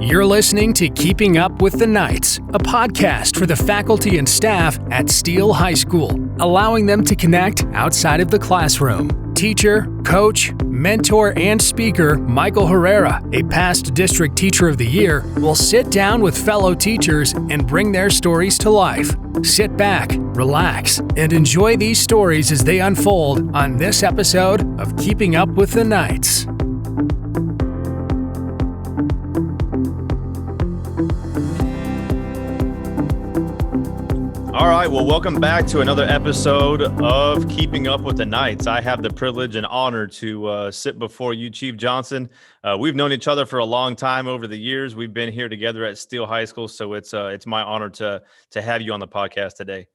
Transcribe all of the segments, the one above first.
You're listening to Keeping Up with the Knights, a podcast for the faculty and staff at Steele High School, allowing them to connect outside of the classroom. Teacher, coach, mentor, and speaker Michael Herrera, a past District Teacher of the Year, will sit down with fellow teachers and bring their stories to life. Sit back, relax, and enjoy these stories as they unfold on this episode of Keeping Up with the Knights. All right, well, welcome back to another episode of Keeping Up with the Knights. I have the privilege and honor to sit before you, Chief Johnson. We've known each other for a long time over the years. We've been here together at Steele High School, so it's my honor to have you on the podcast today.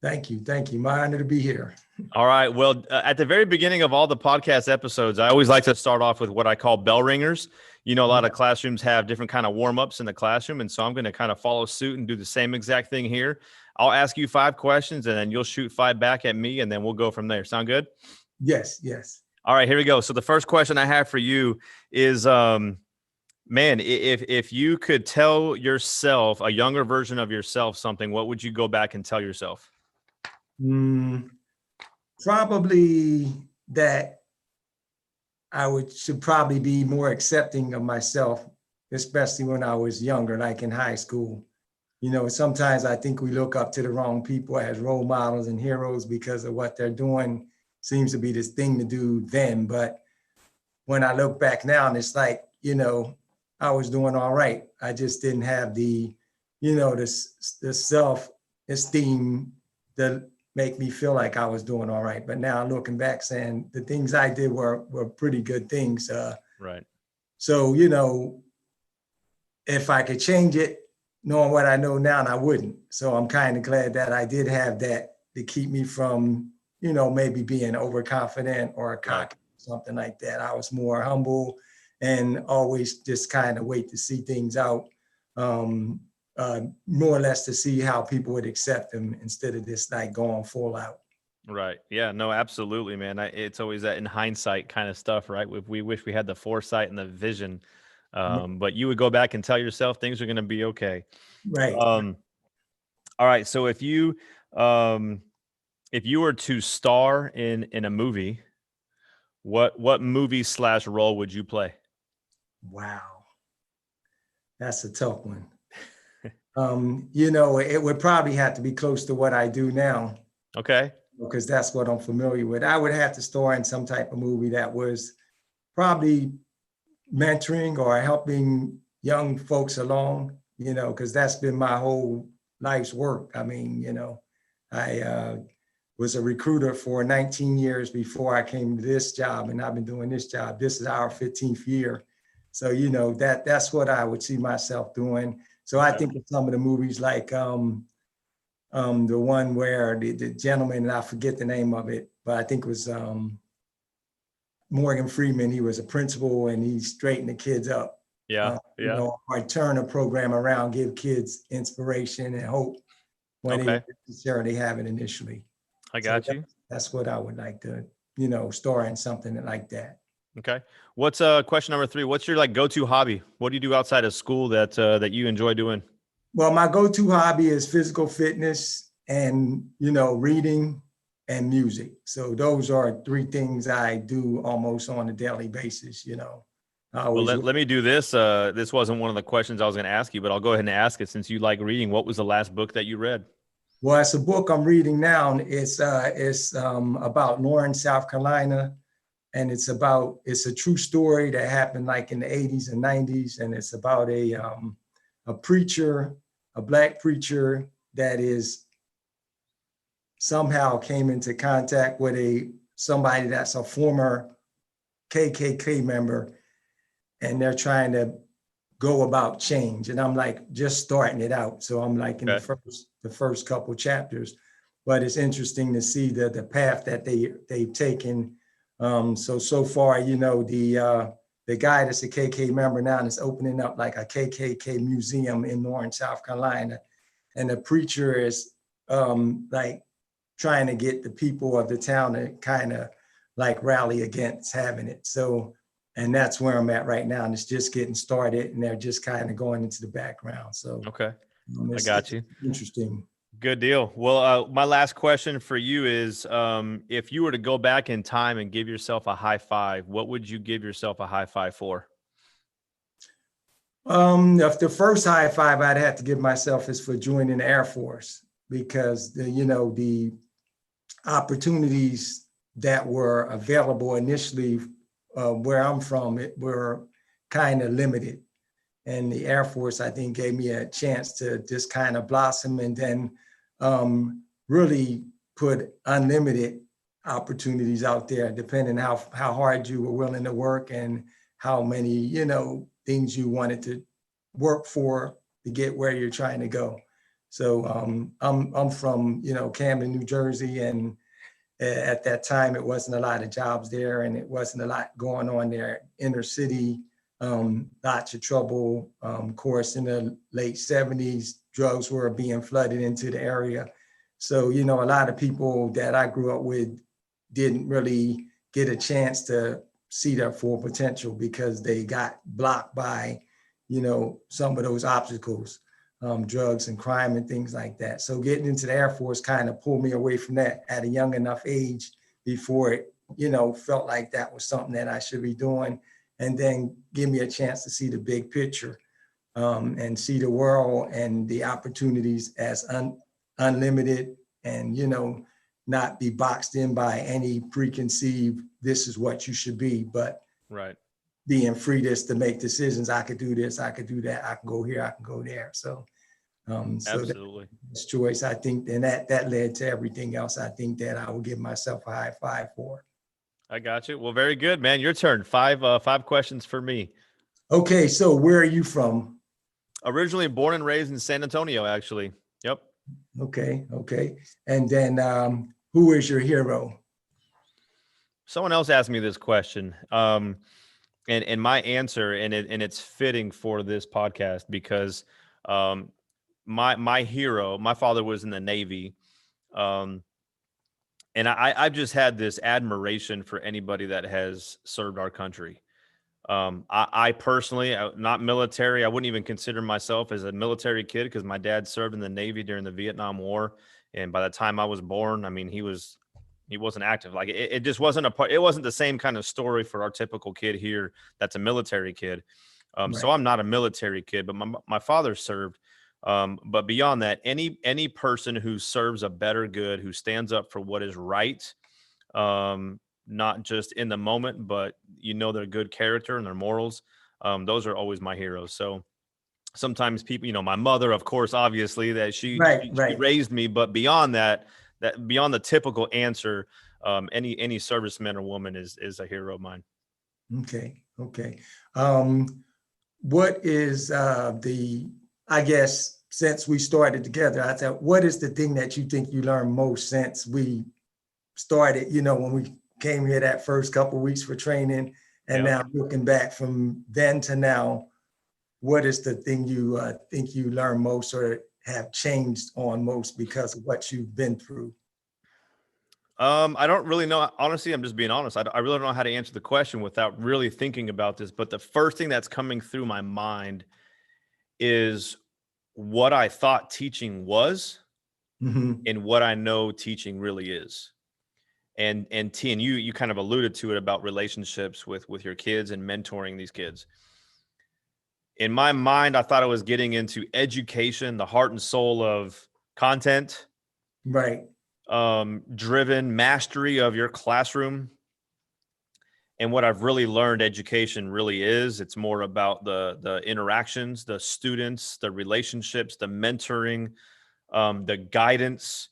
Thank you. My honor to be here. All right, well, at the very beginning of all the podcast episodes, I always like to start off with what I call bell ringers. You know, a lot of classrooms have different kind of warm-ups in the classroom, and so I'm going to kind of follow suit and do the same exact thing here. I'll ask you 5 questions, and then you'll shoot 5 back at me, and then we'll go from there. Sound good? Yes. All right, here we go. So the first question I have for you is, man, if you could tell yourself, a younger version of yourself, something, what would you go back and tell yourself? Probably that I should probably be more accepting of myself, especially when I was younger, like in high school. You know, sometimes I think we look up to the wrong people as role models and heroes because of what they're doing seems to be this thing to do then. But when I look back now, and it's like, you know, I was doing all right. I just didn't have the, you know, the self-esteem that make me feel like I was doing all right. But now looking back saying the things I did were pretty good things. Right. So, you know, if I could change it, knowing what I know now, and I wouldn't. So I'm kind of glad that I did have that to keep me from, you know, maybe being overconfident or cocky, something like that. I was more humble and always just kind of wait to see things out. More or less to see how people would accept them instead of just like going full out. Right. Yeah, no, absolutely, man. It's always that in hindsight kind of stuff, right? We wish we had the foresight and the vision, but you would go back and tell yourself things are going to be okay. Right. All right. So if you were to star in a movie, what movie / role would you play? Wow. That's a tough one. You know, it would probably have to be close to what I do now. Okay. Because that's what I'm familiar with. I would have to star in some type of movie that was probably mentoring or helping young folks along, you know, because that's been my whole life's work. I mean, you know, I was a recruiter for 19 years before I came to this job, and I've been doing this job. This is our 15th year. So, you know, that's what I would see myself doing. So I think of some of the movies like the one where the gentleman, and I forget the name of it, but I think it was Morgan Freeman. He was a principal and he straightened the kids up. You know, or turn a program around, give kids inspiration and hope when they didn't necessarily have it initially. I got you. That's what I would like to, you know, star in something like that. Okay. What's question number 3? What's your like go-to hobby? What do you do outside of school that you enjoy doing? Well, my go-to hobby is physical fitness and, you know, reading and music. So those are 3 things I do almost on a daily basis, you know. Well, let me do this. This wasn't one of the questions I was going to ask you, but I'll go ahead and ask it since you like reading. What was the last book that you read? Well, it's a book I'm reading now. It's about Lawrence, South Carolina. And it's a true story that happened like in the 80s and 90s. And it's about a preacher, a Black preacher that is somehow came into contact with somebody that's a former KKK member, and they're trying to go about change. And I'm like just starting it out. So I'm like in the first couple chapters, but it's interesting to see the path that they've taken. So far, you know, the guy that's a KK member now is opening up like a KKK museum in Lawrence, South Carolina. And the preacher is like trying to get the people of the town to kind of like rally against having it. So, And that's where I'm at right now. And it's just getting started, and they're just kind of going into the background. So Okay. I it's got you. interesting. Good deal. Well, my last question for you is, if you were to go back in time and give yourself a high five, what would you give yourself a high five for? If the first high five I'd have to give myself is for joining the Air Force, because the opportunities that were available initially where I'm from, it were kind of limited. And the Air Force, I think, gave me a chance to just kind of blossom, and then really put unlimited opportunities out there, depending how hard you were willing to work and how many, things you wanted to work for to get where you're trying to go. So I'm from, Camden, New Jersey, and at that time, it wasn't a lot of jobs there, and it wasn't a lot going on there. Inner city, lots of trouble. Of course, in the late 70s, drugs were being flooded into the area. So, a lot of people that I grew up with didn't really get a chance to see their full potential because they got blocked by, some of those obstacles, drugs and crime and things like that. So getting into the Air Force kind of pulled me away from that at a young enough age before it, felt like that was something that I should be doing, and then give me a chance to see the big picture and see the world and the opportunities as unlimited, and, not be boxed in by any preconceived, this is what you should be, but right, being free to make decisions. I could do this, I could do that, I can go here, I can go there. So, absolutely. That's choice, I think, and that led to everything else. I think that I will give myself a high five for. I got you. Well, very good, man. Your turn. Five questions for me. Okay, so where are you from? Originally born and raised in San Antonio, actually. Yep. Okay. And then who is your hero? Someone else asked me this question. And my answer, and it's fitting for this podcast, because my hero, my father was in the Navy. And I've just had this admiration for anybody that has served our country. I personally, not military, I wouldn't even consider myself as a military kid, because my dad served in the Navy during the Vietnam War. And by the time I was born, I mean, he wasn't active. Like it just wasn't it wasn't the same kind of story for our typical kid here that's a military kid. Right. So I'm not a military kid, but my father served. But beyond that, any person who serves a better good, who stands up for what is right, not just in the moment, but their good character and their morals, those are always my heroes. So sometimes people, my mother, of course, obviously, that she raised me, but beyond that beyond the typical answer, any serviceman or woman is a hero of mine. Okay. What is I guess since we started together, I thought, what is the thing that you think you learned most since we started, when we came here that first couple of weeks for training, and now looking back from then to now, what is the thing you think you learned most or have changed on most because of what you've been through? I don't really know. Honestly, I'm just being honest. I really don't know how to answer the question without really thinking about this. But the first thing that's coming through my mind is what I thought teaching was, and what I know teaching really is. And you kind of alluded to it about relationships with your kids and mentoring these kids. In my mind, I thought I was getting into education, the heart and soul of content. Right. Driven mastery of your classroom. And what I've really learned education really is, it's more about the interactions, the students, the relationships, the mentoring, the guidance,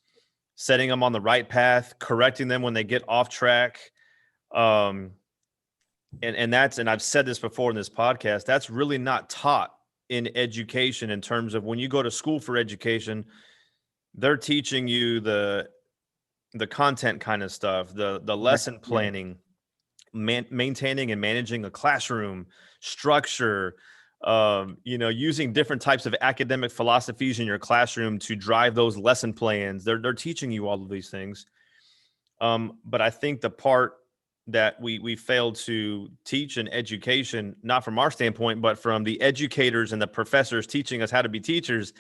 setting them on the right path, correcting them when they get off track. And I've said this before in this podcast, that's really not taught in education in terms of when you go to school for education, they're teaching you the content kind of stuff, the lesson planning, maintaining and managing a classroom structure, using different types of academic philosophies in your classroom to drive those lesson plans. They're teaching you all of these things. But I think the part that we fail to teach in education, not from our standpoint, but from the educators and the professors teaching us how to be teachers,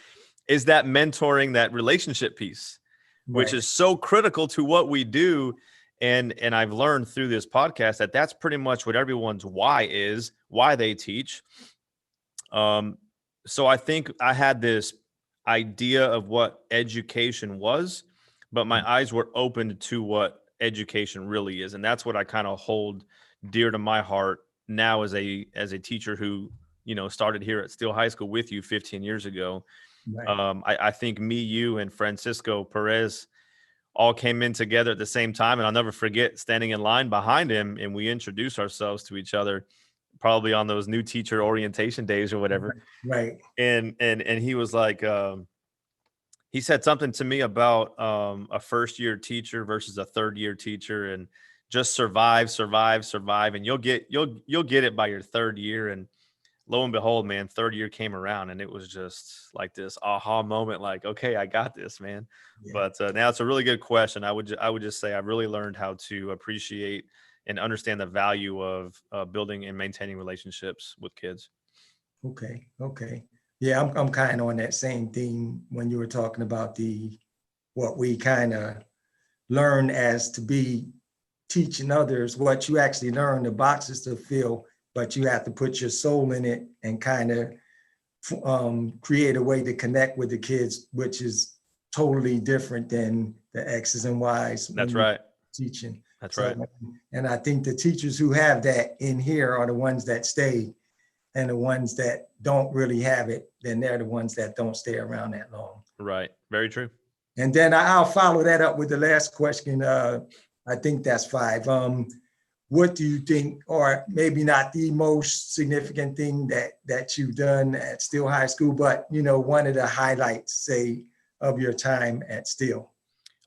is that mentoring, that relationship piece, which Right. is so critical to what we do. And I've learned through this podcast that that's pretty much what everyone's why is, why they teach. So I think I had this idea of what education was, but my eyes were opened to what education really is. And that's what I kind of hold dear to my heart now as a teacher who, started here at Steele High School with you 15 years ago. Right. I think me, you, and Francisco Perez all came in together at the same time. And I'll never forget standing in line behind him, and we introduced ourselves to each other, probably on those new teacher orientation days or whatever. Right. And he was like, he said something to me about a first year teacher versus a third year teacher, and just survive. And you'll get it by your third year. And lo and behold, man, third year came around, and it was just like this aha moment, like, okay, I got this, man. Yeah. But now it's a really good question. I would just say I've really learned how to appreciate and understand the value of building and maintaining relationships with kids. Okay. Yeah, I'm kind of on that same theme when you were talking about what we kind of learn as to be teaching others, what you actually learn, the boxes to fill, but you have to put your soul in it and kind of create a way to connect with the kids, which is totally different than the X's and Y's. That's right. Teaching. That's right. And I think the teachers who have that in here are the ones that stay, and the ones that don't really have it, then they're the ones that don't stay around that long. Right. Very true. And then I'll follow that up with the last question. I think that's 5. What do you think, or maybe not the most significant thing that you've done at Steele High School, but one of the highlights, say, of your time at Steele?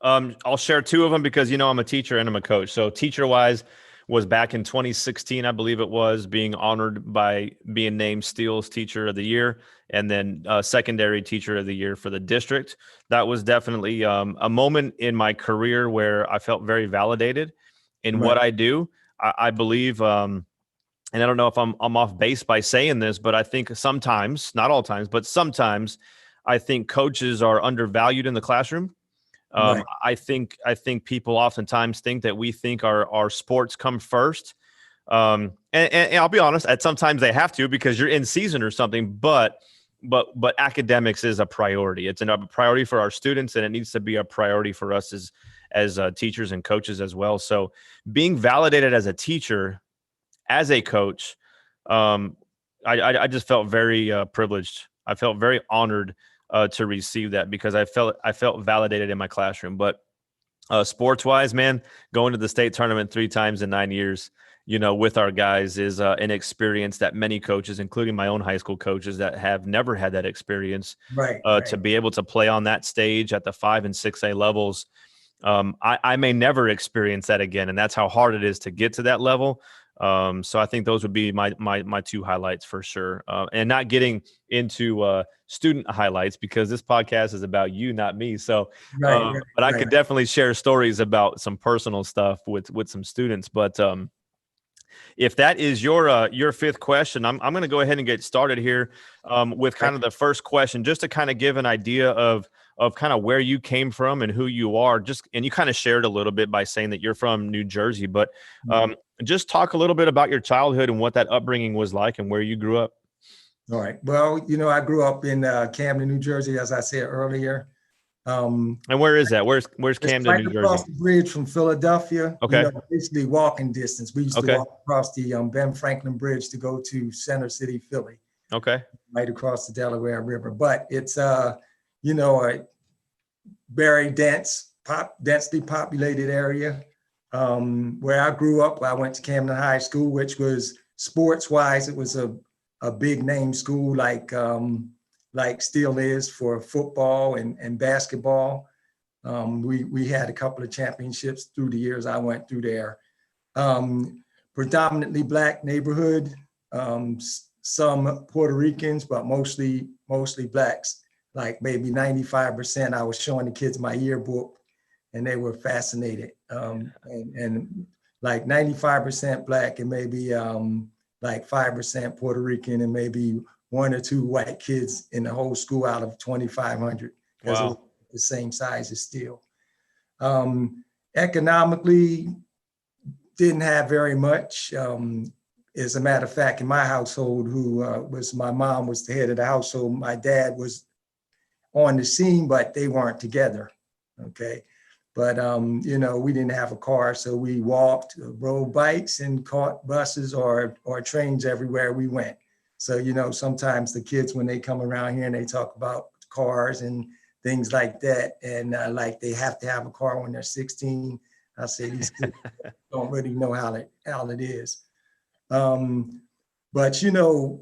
I'll share 2 of them because I'm a teacher and I'm a coach. So teacher-wise was back in 2016, I believe it was, being honored by being named Steele's Teacher of the Year, and then Secondary Teacher of the Year for the district. That was definitely a moment in my career where I felt very validated in what I do. I believe, and I don't know if I'm off base by saying this, but I think sometimes, not all times, but sometimes, I think coaches are undervalued in the classroom. I think people oftentimes think that we think our sports come first. And I'll be honest, at sometimes they have to because you're in season or something, but academics is a priority. It's a priority for our students, and it needs to be a priority for us as teachers and coaches as well. So being validated as a teacher, as a coach, I just felt very privileged. I felt very honored to receive that because I felt validated in my classroom. But sports wise, man, going to the state tournament 3 times in 9 years, with our guys is an experience that many coaches, including my own high school coaches that have never had that experience, to be able to play on that stage at the 5 and 6A levels. I may never experience that again. And that's how hard it is to get to that level. So I think those would be my 2 highlights for sure. And not getting into student highlights because this podcast is about you, not me. So, but I could definitely share stories about some personal stuff with some students. But if that is your 5th question, I'm going to go ahead and get started here with kind of the first question, just to kind of give an idea of kind of where you came from and who you are. And you kind of shared a little bit by saying that you're from New Jersey, but just talk a little bit about your childhood and what that upbringing was like and where you grew up. All right. Well, I grew up in Camden, New Jersey, as I said earlier. And where is that? Where's Camden, New Jersey? Across the bridge from Philadelphia. Okay. Basically walking distance. We used to walk across the Ben Franklin Bridge to go to Center City, Philly. Okay. Right across the Delaware River. But it's a very densely populated area. Where I grew up, I went to Camden High School, which was sports-wise, it was a big name school like Steele is for football and basketball. We had a couple of championships through the years I went through there. Predominantly Black neighborhood, some Puerto Ricans, but mostly Blacks. Like maybe 95%. I was showing the kids my yearbook, and they were fascinated. And like 95% Black and maybe like 5% Puerto Rican and maybe 1 or 2 white kids in the whole school out of 2,500, because it was Wow. the same size as Steele. Economically, didn't have very much. As a matter of fact, in my household, my mom was the head of the household. My dad was on the scene, but they weren't together. Okay. But, we didn't have a car, so we walked, rode bikes, and caught buses or trains everywhere we went. So, sometimes the kids, when they come around here and they talk about cars and things like that, and like they have to have a car when they're 16, I say these kids don't really know how it is. But,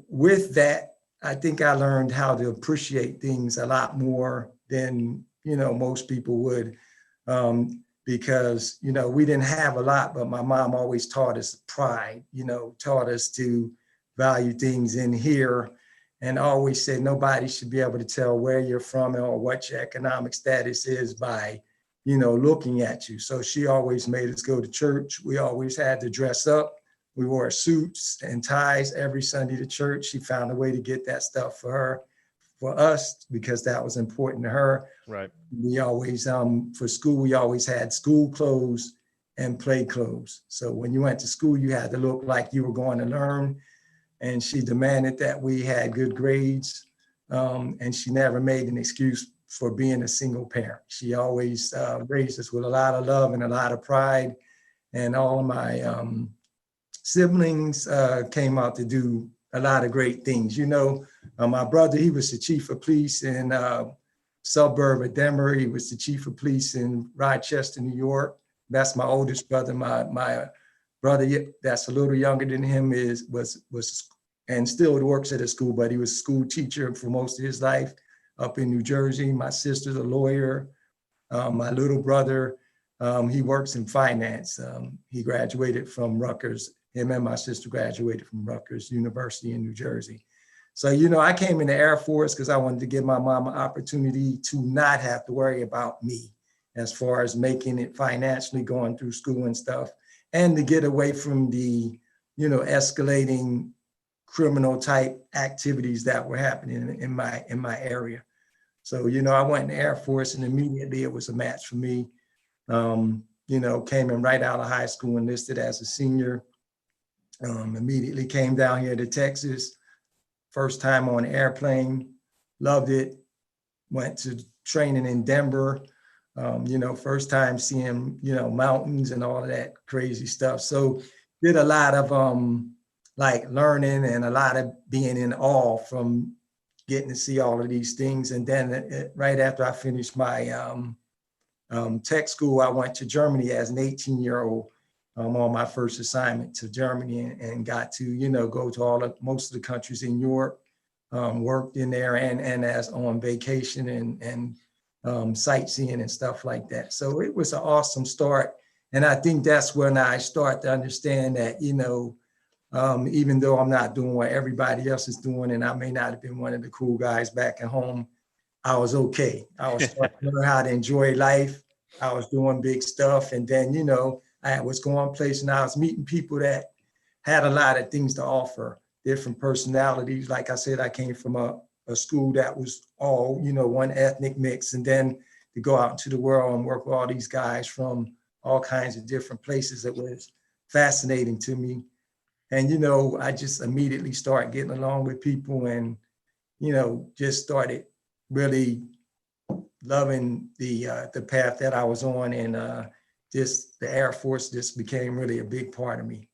with that, I think I learned how to appreciate things a lot more than, most people would. Because, we didn't have a lot, but my mom always taught us pride, taught us to value things in here, and always said nobody should be able to tell where you're from or what your economic status is by, looking at you. So she always made us go to church. We always had to dress up. We wore suits and ties every Sunday to church. She found a way to get that stuff for us, because that was important to her. Right. We always, for school, we always had school clothes and play clothes. So when you went to school, you had to look like you were going to learn. And she demanded that we had good grades. And she never made an excuse for being a single parent. She always raised us with a lot of love and a lot of pride. And all of my siblings came out to do a lot of great things. My brother, he was the chief of police in suburb of Denver. He was the chief of police in Rochester, New York. That's my oldest brother. My brother, that's a little younger than him, was and still works at a school, but he was a school teacher for most of his life up in New Jersey. My sister's a lawyer. My little brother, he works in finance. He graduated from Rutgers. Him and my sister graduated from Rutgers University in New Jersey. So, I came in the Air Force because I wanted to give my mom an opportunity to not have to worry about me as far as making it financially, going through school and stuff, and to get away from the, escalating criminal type activities that were happening in my area. So, I went in the Air Force, and immediately it was a match for me. Came in right out of high school, enlisted as a senior. Immediately came down here to Texas. First time on an airplane, loved it. Went to training in Denver. First time seeing, mountains and all of that crazy stuff. So did a lot of learning and a lot of being in awe from getting to see all of these things. And then right after I finished my tech school, I went to Germany as an 18-year-old. On my first assignment to Germany, and got to, go to most of the countries in Europe, worked in there and as on vacation and sightseeing and stuff like that. So it was an awesome start. And I think that's when I start to understand that, even though I'm not doing what everybody else is doing, and I may not have been one of the cool guys back at home, I was okay. I was starting to learn how to enjoy life. I was doing big stuff. And then, I was going places and I was meeting people that had a lot of things to offer, different personalities. Like I said, I came from a school that was all, one ethnic mix. And then to go out into the world and work with all these guys from all kinds of different places, it was fascinating to me. And, I just immediately started getting along with people and, just started really loving the path that I was on. And, just the Air Force just became really a big part of me.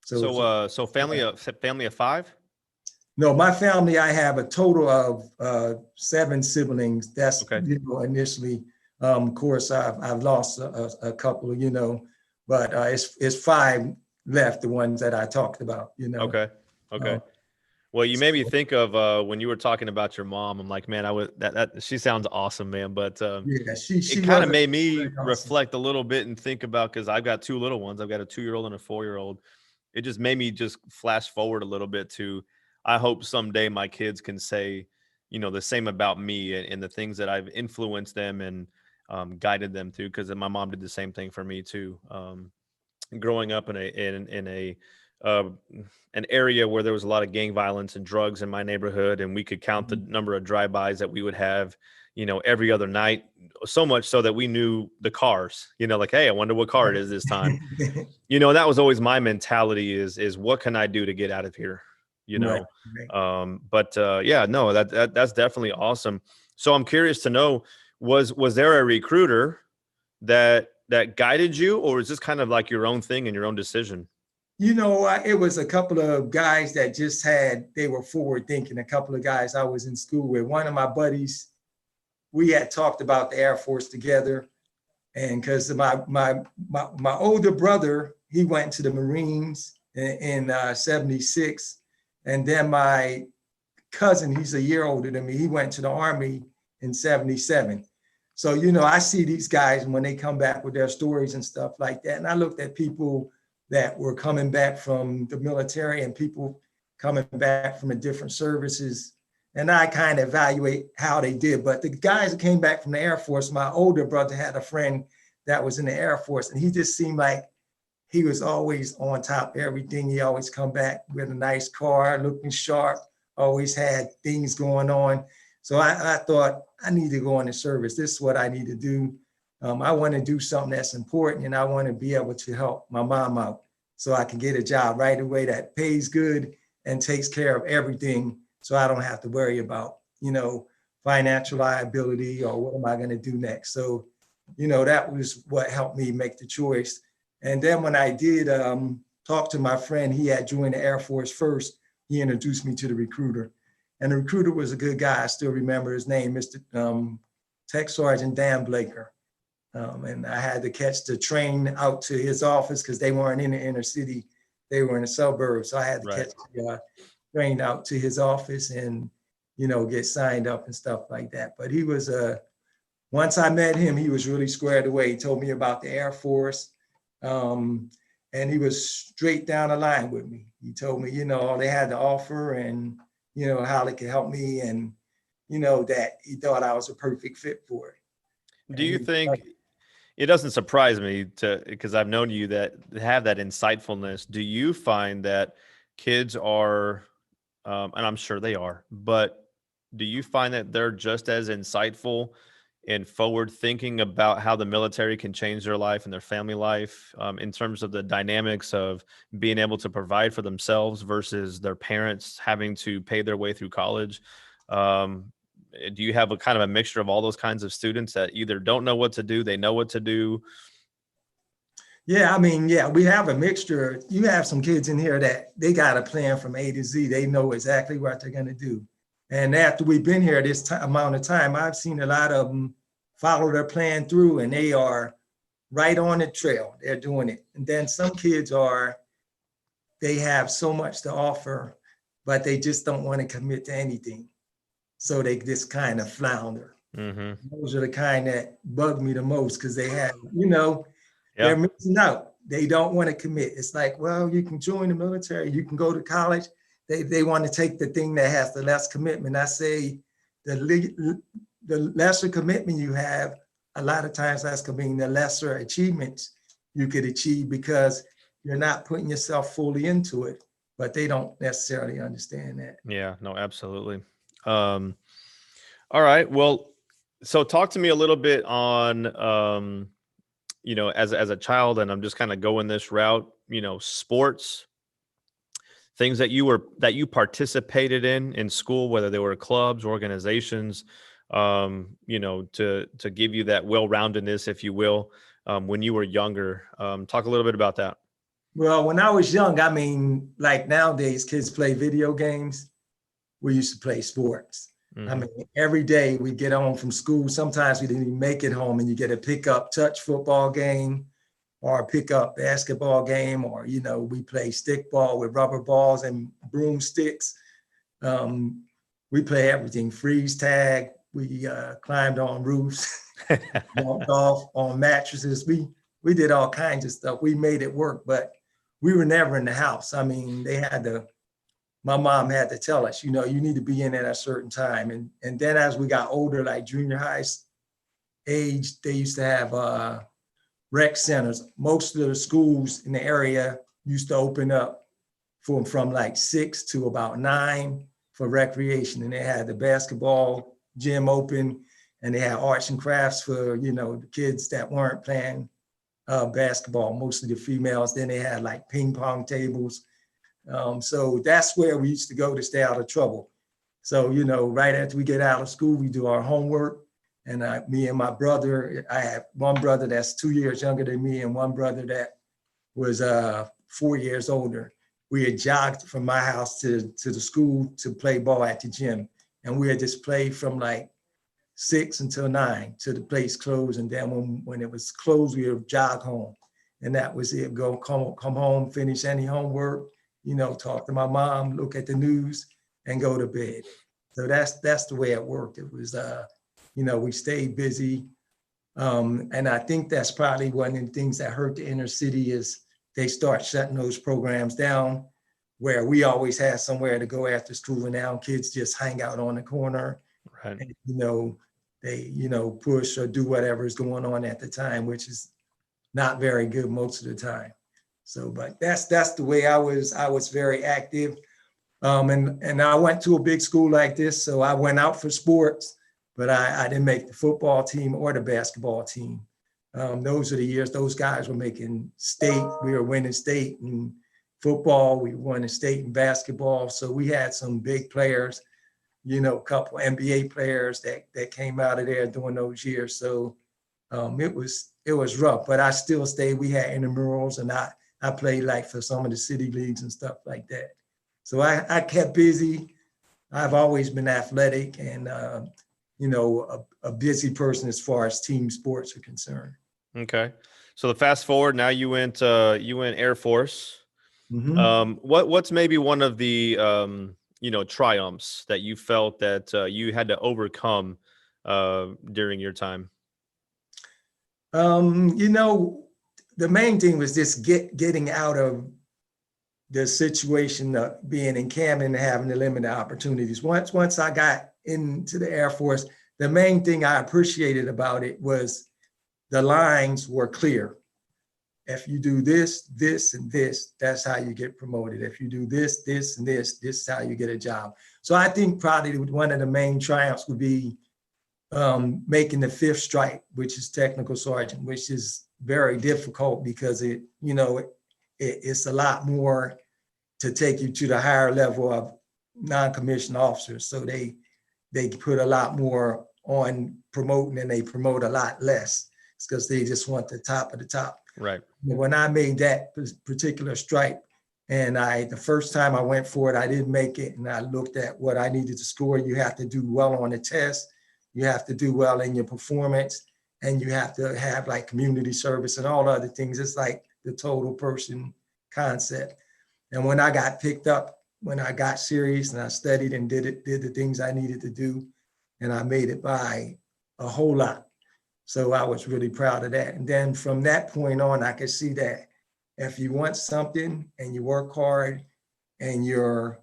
So family of 5? No, my family, I have a total of 7 siblings. That's, okay. Initially, of course, I've lost a couple, but it's 5 left, the ones that I talked about, Okay. Well, you made me think of when you were talking about your mom. I'm like, man, that she sounds awesome, man. But yeah, she it kind of made me awesome. reflect a little bit and think about, because I've got 2 little ones. I've got a 2-year-old and a 4-year-old. It just made me just flash forward a little bit to, I hope someday my kids can say, the same about me and the things that I've influenced them and guided them through, because my mom did the same thing for me too. growing up in a an area where there was a lot of gang violence and drugs in my neighborhood, and we could count the number of drive-bys that we would have, every other night, so much so that we knew the cars, like, hey, I wonder what car it is this time. That was always my mentality is what can I do to get out of here? Right. Yeah, no, that's definitely awesome. So I'm curious to know, was there a recruiter that guided you, or is this kind of like your own thing and your own decision? It was a couple of guys that they were forward thinking. A couple of guys I was in school with. One of my buddies, we had talked about the Air Force together. And because my older brother, he went to the Marines in 76. And then my cousin, he's a year older than me, he went to the Army in 77. So, I see these guys when they come back with their stories and stuff like that. And I looked at people that were coming back from the military and people coming back from the different services. And I kind of evaluate how they did. But the guys that came back from the Air Force, my older brother had a friend that was in the Air Force, and he just seemed like he was always on top of everything. He always come back with a nice car, looking sharp, always had things going on. So I thought, I need to go in the service. This is what I need to do. I want to do something that's important, and I want to be able to help my mom out so I can get a job right away that pays good and takes care of everything, so I don't have to worry about, financial liability or what am I going to do next. So, that was what helped me make the choice. And then when I did talk to my friend, he had joined the Air Force first. He introduced me to the recruiter. And the recruiter was a good guy. I still remember his name, Mr. Tech Sergeant Dan Blaker. And I had to catch the train out to his office because they weren't in the inner city. They were in the suburbs. So I had to catch the train out to his office and, get signed up and stuff like that. But he was, once I met him, he was really squared away. He told me about the Air Force. And he was straight down the line with me. He told me, all they had to offer and, how they could help me and, that he thought I was a perfect fit for it. Do you think, it doesn't surprise me because I've known you that have that insightfulness. Do you find that kids are, and I'm sure they are, but do you find that they're just as insightful and forward thinking about how the military can change their life and their family life in terms of the dynamics of being able to provide for themselves versus their parents having to pay their way through college? Do you have a kind of a mixture of all those kinds of students that either don't know what to do, they know what to do? Yeah, we have a mixture. You have some kids in here that they got a plan from A to Z. They know exactly what they're going to do. And after we've been here this amount of time, I've seen a lot of them follow their plan through and they are right on the trail. They're doing it. And then some kids they have so much to offer, but they just don't want to commit to anything. So they just kind of flounder. Mm-hmm. Those are the kind that bug me the most because they have, they're missing out. They don't want to commit. It's like, well, you can join the military, you can go to college. They want to take the thing that has the less commitment. I say the lesser commitment you have, a lot of times that's going to mean the lesser achievements you could achieve because you're not putting yourself fully into it, but they don't necessarily understand that. Yeah, no, absolutely. All right. Well, so talk to me a little bit on, as a child, and I'm just kind of going this route, sports, things that you participated in school, whether they were clubs, organizations, to give you that well-roundedness, if you will, when you were younger. Talk a little bit about that. Well, when I was young, like nowadays, kids play video games. We used to play sports. Mm-hmm. Every day we get home from school. Sometimes we didn't even make it home and you get a pickup touch football game or a pickup basketball game, or, we play stickball with rubber balls and broomsticks. We play everything, freeze tag. We climbed on roofs, walked off on mattresses. We did all kinds of stuff. We made it work, but we were never in the house. My mom had to tell us, you need to be in at a certain time. And then as we got older, like junior high age, they used to have rec centers. Most of the schools in the area used to open up from like 6 to about 9 for recreation. And they had the basketball gym open, and they had arts and crafts for, the kids that weren't playing basketball, mostly the females. Then they had like ping pong tables. So that's where we used to go to stay out of trouble. So, right after we get out of school, we do our homework. And me and my brother, I have one brother that's 2 years younger than me and one brother that was 4 years older. We had jogged from my house to the school to play ball at the gym. And we had just played from like 6 until 9 till the place closed. And then when it was closed, we would jog home. And that was it. Come home, finish any homework, talk to my mom, look at the news, and go to bed. So that's the way it worked. It was, we stayed busy. And I think that's probably one of the things that hurt the inner city is they start shutting those programs down, where we always had somewhere to go after school, and now kids just hang out on the corner. Right. And, they, push or do whatever is going on at the time, which is not very good most of the time. So, but that's the way I was very active. And I went to a big school like this, so I went out for sports, but I didn't make the football team or the basketball team. Those are the years those guys were making state. We were winning state in football. We won in state in basketball. So we had some big players, a couple NBA players that came out of there during those years. So it was rough, but I still stayed. We had intramurals, and I played like for some of the city leagues and stuff like that. So I kept busy. I've always been athletic and, a busy person as far as team sports are concerned. Okay. So the fast forward, now you went Air Force. Mm-hmm. What's maybe one of the, triumphs that you felt that you had to overcome during your time? The main thing was just getting out of the situation of being in Camden and having the limited opportunities. Once I got into the Air Force, the main thing I appreciated about it was the lines were clear. If you do this, this, and this, that's how you get promoted. If you do this, this, and this is how you get a job. So I think probably one of the main triumphs would be making the 5th stripe, which is technical sergeant, which is very difficult because it's a lot more to take you to the higher level of non-commissioned officers. So they put a lot more on promoting, and they promote a lot less. It's because they just want the top of the top. Right. When I made that particular stripe, and the first time I went for it, I didn't make it. And I looked at what I needed to score. You have to do well on the test. You have to do well in your performance, and you have to have like community service and all other things. It's like the total person concept. And when I got picked up, when I got serious and I studied and did the things I needed to do, and I made it by a whole lot. So I was really proud of that. And then from that point on, I could see that if you want something and you work hard and you're,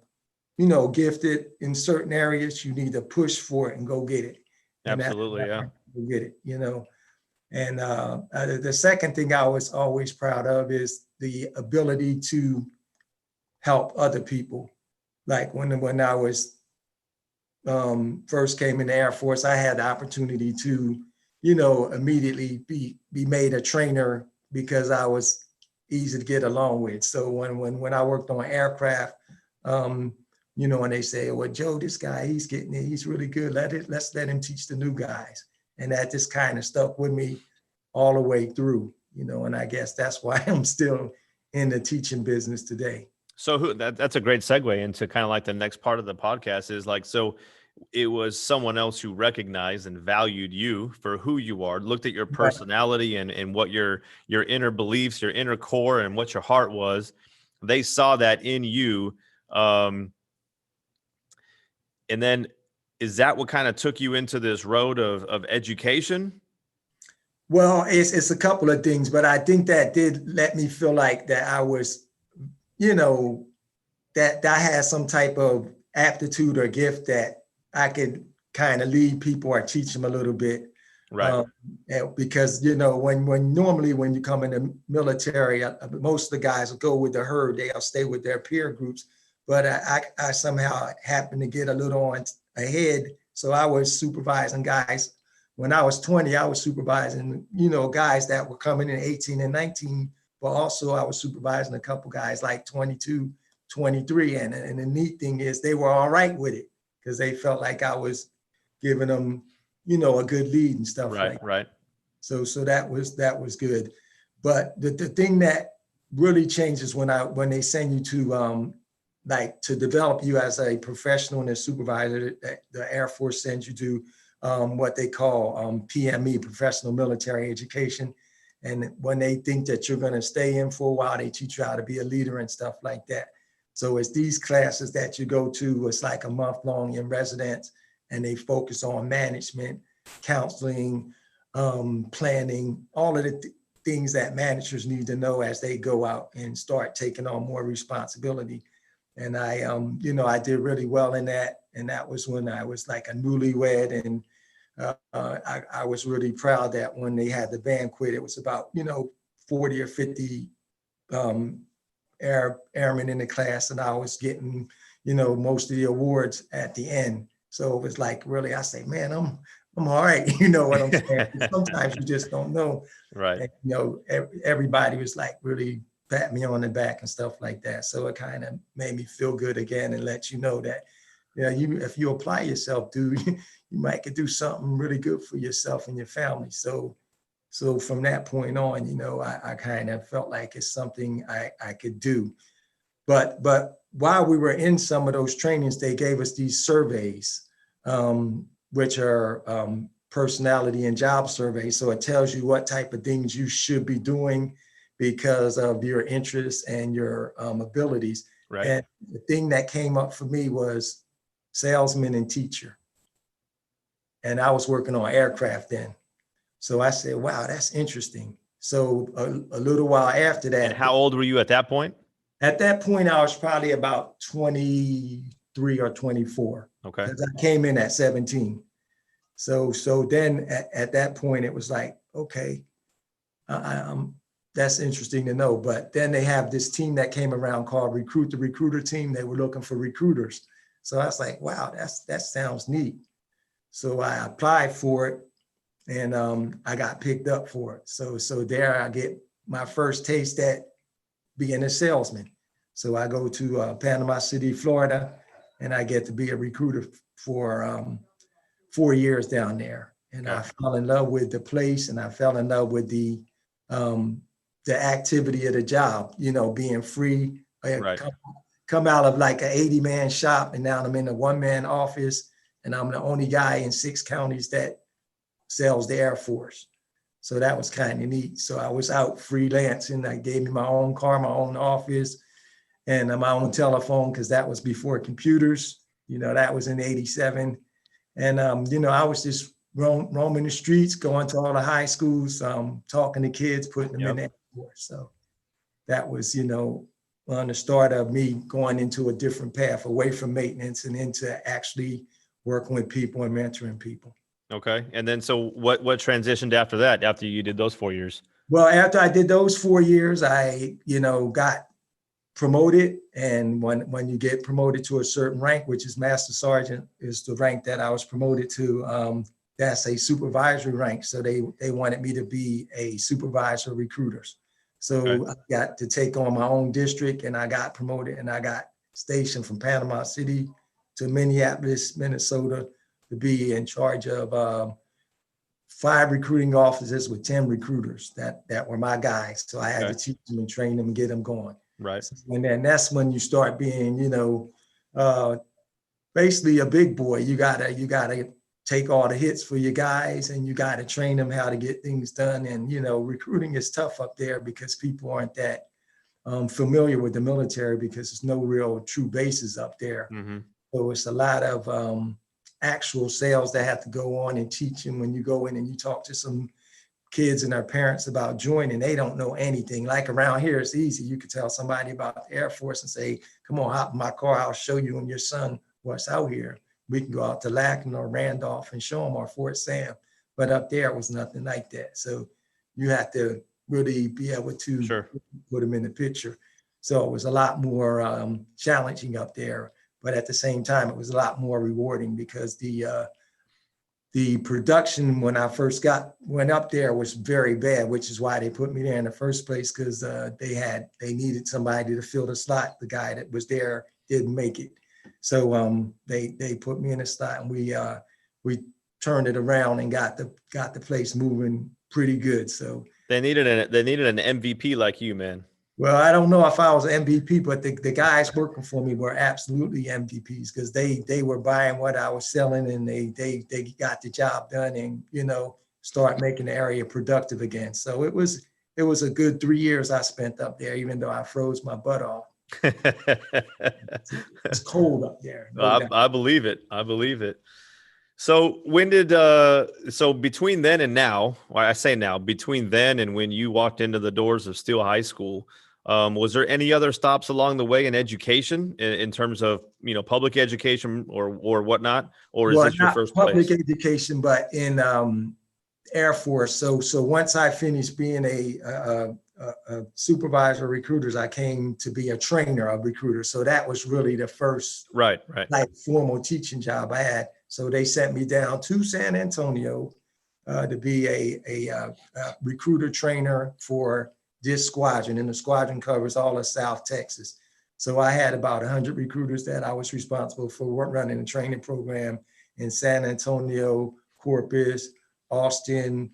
gifted in certain areas, you need to push for it and go get it. Absolutely, yeah. Go get it, And the second thing I was always proud of is the ability to help other people. Like when I was first came in the Air Force, I had the opportunity to, immediately be made a trainer because I was easy to get along with. So when I worked on aircraft, and they say, well, Joe, this guy, he's really good. Let's let him teach the new guys. And that just kind of stuck with me all the way through, and I guess that's why I'm still in the teaching business today. So that's a great segue into kind of like the next part of the podcast is like, so it was someone else who recognized and valued you for who you are, looked at your personality and what your inner beliefs, your inner core, and what your heart was. They saw that in you. And then is that what kind of took you into this road of education? Well, it's a couple of things, but I think that did let me feel like that I was, that I had some type of aptitude or gift that I could kind of lead people or teach them a little bit. Right. Because, you know, when normally when you come in the military, most of the guys will go with the herd, they'll stay with their peer groups. But I somehow happened to get a little on ahead. So I was supervising guys. When I was 20, I was supervising, you know, guys that were coming in 18 and 19, but also I was supervising a couple guys like 22, 23. And the neat thing is they were all right with it because they felt like I was giving them, you know, a good lead and stuff Right. like that. Right. So that was good. But the thing that really changes when they send you to like to develop you as a professional and a supervisor, the Air Force sends you to what they call PME, professional military education. And when they think that you're going to stay in for a while, they teach you how to be a leader and stuff like that. So it's these classes that you go to. It's like a month long in residence, and they focus on management, counseling, planning, all of the things that managers need to know as they go out and start taking on more responsibility. And I, you know, I did really well in that. And that was when I was like a newlywed. And I was really proud that when they had the banquet, it was about, you know, 40 or 50 airmen in the class. And I was getting, you know, most of the awards at the end. So it was like, really, I say, man, I'm all right. You know what I'm saying? Sometimes you just don't know. Right. And, you know, everybody was like really pat me on the back and stuff like that. So it kind of made me feel good again and let you know that, you know, if you apply yourself, dude, you might could do something really good for yourself and your family. So from that point on, you know, I kind of felt like it's something I could do. But while we were in some of those trainings, they gave us these surveys, which are personality and job surveys. So it tells you what type of things you should be doing because of your interests and your abilities. Right. And the thing that came up for me was salesman and teacher. And I was working on aircraft then. So I said, wow, that's interesting. So a little while after that. And how old were you at that point? At that point, I was probably about 23 or 24. Okay. Because I came in at 17. So then at that point, it was like, okay, that's interesting to know. But then they have this team that came around called the recruiter team. They were looking for recruiters. So I was like, wow, that sounds neat. So I applied for it and I got picked up for it. So there I get my first taste at being a salesman. So I go to Panama City, Florida, and I get to be a recruiter for 4 years down there. And I fell in love with the place, and I fell in love with the activity of the job, you know, being free. Right. Come out of like an 80-man shop, and now I'm in a one-man office, and I'm the only guy in 6 counties that sells the Air Force. So that was kind of neat. So I was out freelancing. I gave me my own car, my own office, and my own telephone, because that was before computers. You know, that was in '87. And, you know, I was just roaming the streets, going to all the high schools, talking to kids, putting them in the Air Force. So that was, you know, on the start of me going into a different path, away from maintenance and into actually working with people and mentoring people. Okay. And then, so what transitioned after that, after you did those 4 years? Well, after I did those 4 years, I, you know, got promoted. And when you get promoted to a certain rank, which is Master Sergeant, is the rank that I was promoted to, that's a supervisory rank. So they wanted me to be a supervisor of recruiters. So I got to take on my own district, and I got promoted, and I got stationed from Panama City to Minneapolis, Minnesota, to be in charge of 5 recruiting officers with 10 recruiters that were my guys. So I had to teach them and train them and get them going. Right. And then that's when you start being, you know, basically a big boy. You gotta take all the hits for your guys, and you gotta train them how to get things done. And, you know, recruiting is tough up there because people aren't that familiar with the military, because there's no real true bases up there. Mm-hmm. So it's a lot of actual sales that have to go on and teaching. When you go in and you talk to some kids and their parents about joining, they don't know anything. Like around here, it's easy. You could tell somebody about the Air Force and say, come on, hop in my car, I'll show you and your son what's out here. We can go out to Lackland or Randolph and show them, or Fort Sam. but up there it was nothing like that. So you had to really be able to put them in the picture. So it was a lot more challenging up there, but at the same time, it was a lot more rewarding because the production when I first went up there was very bad, which is why they put me there in the first place, because they needed somebody to fill the slot. The guy that was there didn't make it. So they put me in a slot, and we turned it around and got the place moving pretty good. So they needed an MVP like you, man. Well, I don't know if I was an MVP, but the guys working for me were absolutely MVPs because they were buying what I was selling, and they got the job done, and start making the area productive again. So it was a good 3 years I spent up there, even though I froze my butt off. It's cold up there. I believe it. I believe it. So when did so between then and now, well, I say now, between then and when you walked into the doors of Steele High School, was there any other stops along the way in education in terms of public education or whatnot, or is this your first public place? Education, but in Air Force? So once I finished being a supervisor of recruiters, I came to be a trainer of recruiters. So that was really the first right like formal teaching job I had. So they sent me down to San Antonio to be a recruiter trainer for this squadron, and the squadron covers all of South Texas. So I had about 100 recruiters that I was responsible for running a training program in San Antonio, Corpus, Austin,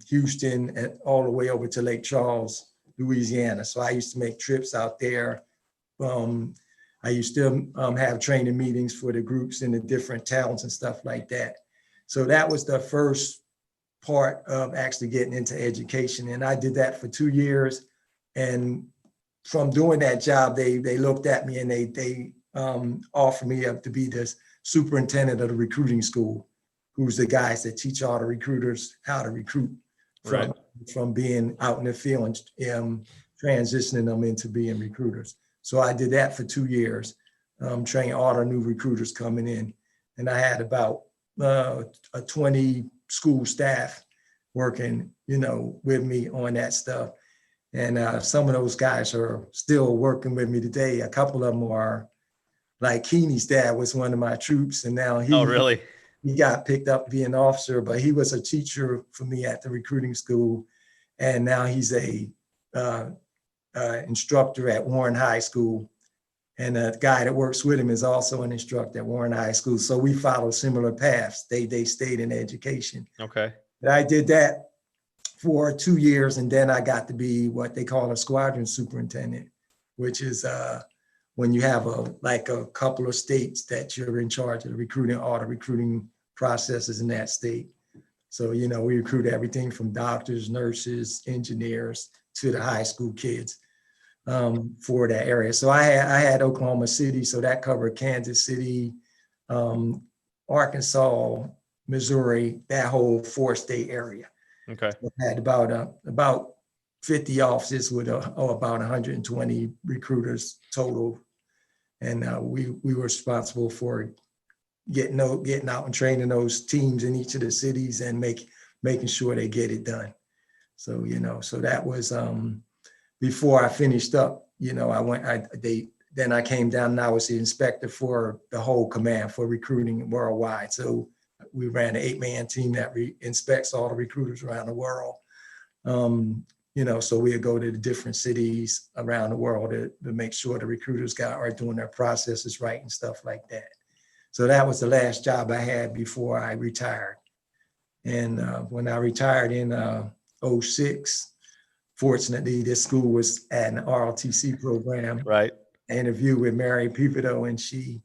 Houston, and all the way over to Lake Charles, Louisiana. So I used to make trips out there. I used to have training meetings for the groups in the different towns and stuff like that. So that was the first part of actually getting into education. And I did that for 2 years. And from doing that job, they looked at me and they offered me up to be the superintendent of the recruiting school, who's the guys that teach all the recruiters how to recruit from being out in the field and transitioning them into being recruiters. So I did that for 2 years, training all the new recruiters coming in. And I had about a 20 school staff working, with me on that stuff. And some of those guys are still working with me today. A couple of them are, like Keeney's dad was one of my troops, and now he got picked up being an officer, but he was a teacher for me at the recruiting school. And now he's a instructor at Warren High School. And the guy that works with him is also an instructor at Warren High School. So we follow similar paths. They stayed in education. Okay. And I did that for 2 years, and then I got to be what they call a squadron superintendent, which is when you have a couple of states that you're in charge of all the recruiting processes in that state. So, we recruit everything from doctors, nurses, engineers to the high school kids for that area. So I had Oklahoma City, so that covered Kansas City, Arkansas, Missouri, that whole 4-state area. Okay. So I had about 50 offices with about 120 recruiters total. And we were responsible for getting out and training those teams in each of the cities and making sure they get it done. So, so that was before I finished up, then I came down and I was the inspector for the whole command for recruiting worldwide. So we ran an 8-man team that inspects all the recruiters around the world. So we'd go to the different cities around the world to make sure the recruiters are doing their processes right and stuff like that. So that was the last job I had before I retired. And when I retired in 2006, fortunately, this school was at an ROTC program. Right. I interviewed with Mary Pivoto, and she,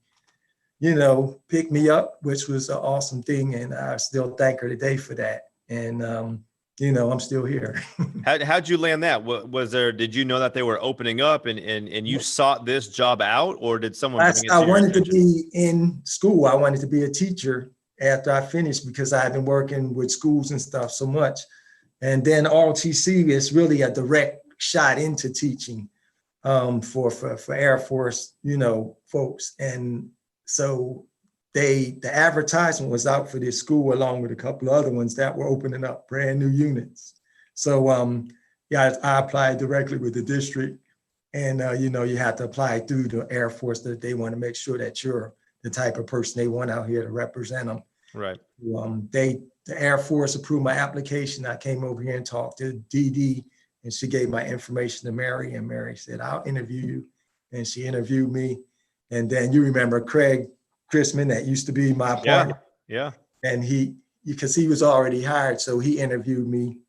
picked me up, which was an awesome thing. And I still thank her today for that. And, I'm still here. How'd you land that? Did you know that they were opening up and you sought this job out, or did someone bring it to your attention? I wanted to be in school. I wanted to be a teacher after I finished because I've been working with schools and stuff so much. And then ROTC is really a direct shot into teaching for Air Force, folks. And so the advertisement was out for this school along with a couple of other ones that were opening up brand new units. So yeah, I applied directly with the district, and you have to apply through the Air Force, that they want to make sure that you're the type of person they want out here to represent them. Right. The Air Force approved my application. I came over here and talked to DD, and she gave my information to Mary, and Mary said, I'll interview you. And she interviewed me. And then you remember Craig Chrisman, that used to be my partner. Yeah. And because he was already hired, so he interviewed me,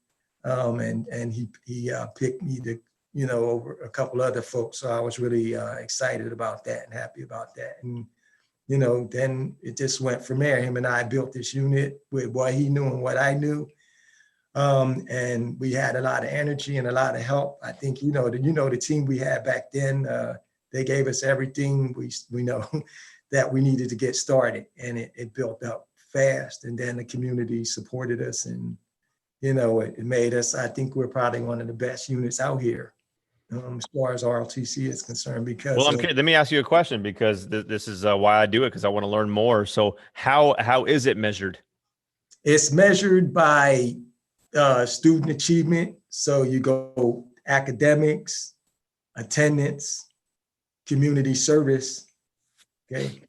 and he picked me to, over a couple other folks. So I was really excited about that and happy about that. And then it just went from there. Him and I built this unit with what he knew and what I knew. And we had a lot of energy and a lot of help. I think, the team we had back then, they gave us everything we know that we needed to get started, and it built up fast. And then the community supported us, and, it made us, I think we're probably one of the best units out here. As far as ROTC is concerned, because let me ask you a question, because this is why I do it, because I want to learn more. So how is it measured? It's measured by student achievement. So you go academics, attendance, community service. Okay.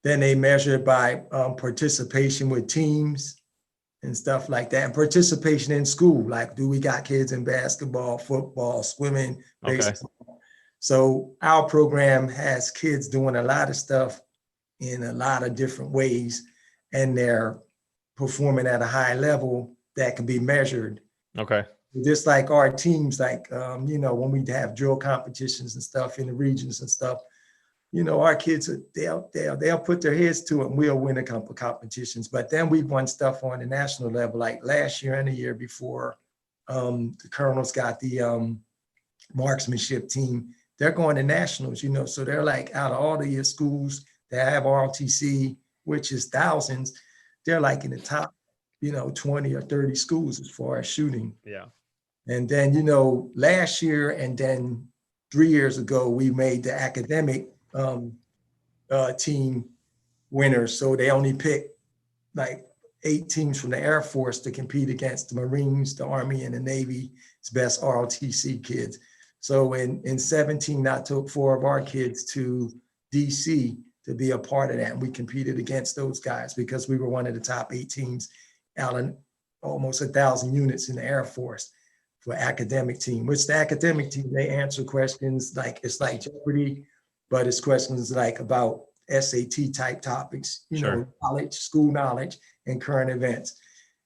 Then they measure by participation with teams and stuff like that, and participation in school. Like, do we got kids in basketball, football, swimming, baseball? Okay. So our program has kids doing a lot of stuff in a lot of different ways, and they're performing at a high level that can be measured. Okay. Just like our teams, like, when we have drill competitions and stuff in the regions and stuff, our kids, they'll put their heads to it, and we'll win a couple competitions. But then we've won stuff on the national level, like last year and the year before. The Colonels got the marksmanship team. They're going to nationals, so they're like, out of all the schools that have ROTC, which is thousands, they're like in the top, 20 or 30 schools as far as shooting. Yeah. And then, last year and then 3 years ago, we made the academic team winners. So they only picked like 8 teams from the Air Force to compete against the Marines, the Army, and the Navy's best ROTC kids. So in 17, I took 4 of our kids to DC to be a part of that. And we competed against those guys because we were one of the top 8 teams out of almost 1,000 units in the Air Force for academic team, which the academic team, they answer questions like, it's like Jeopardy, but it's questions like about SAT type topics, knowledge, school knowledge, and current events.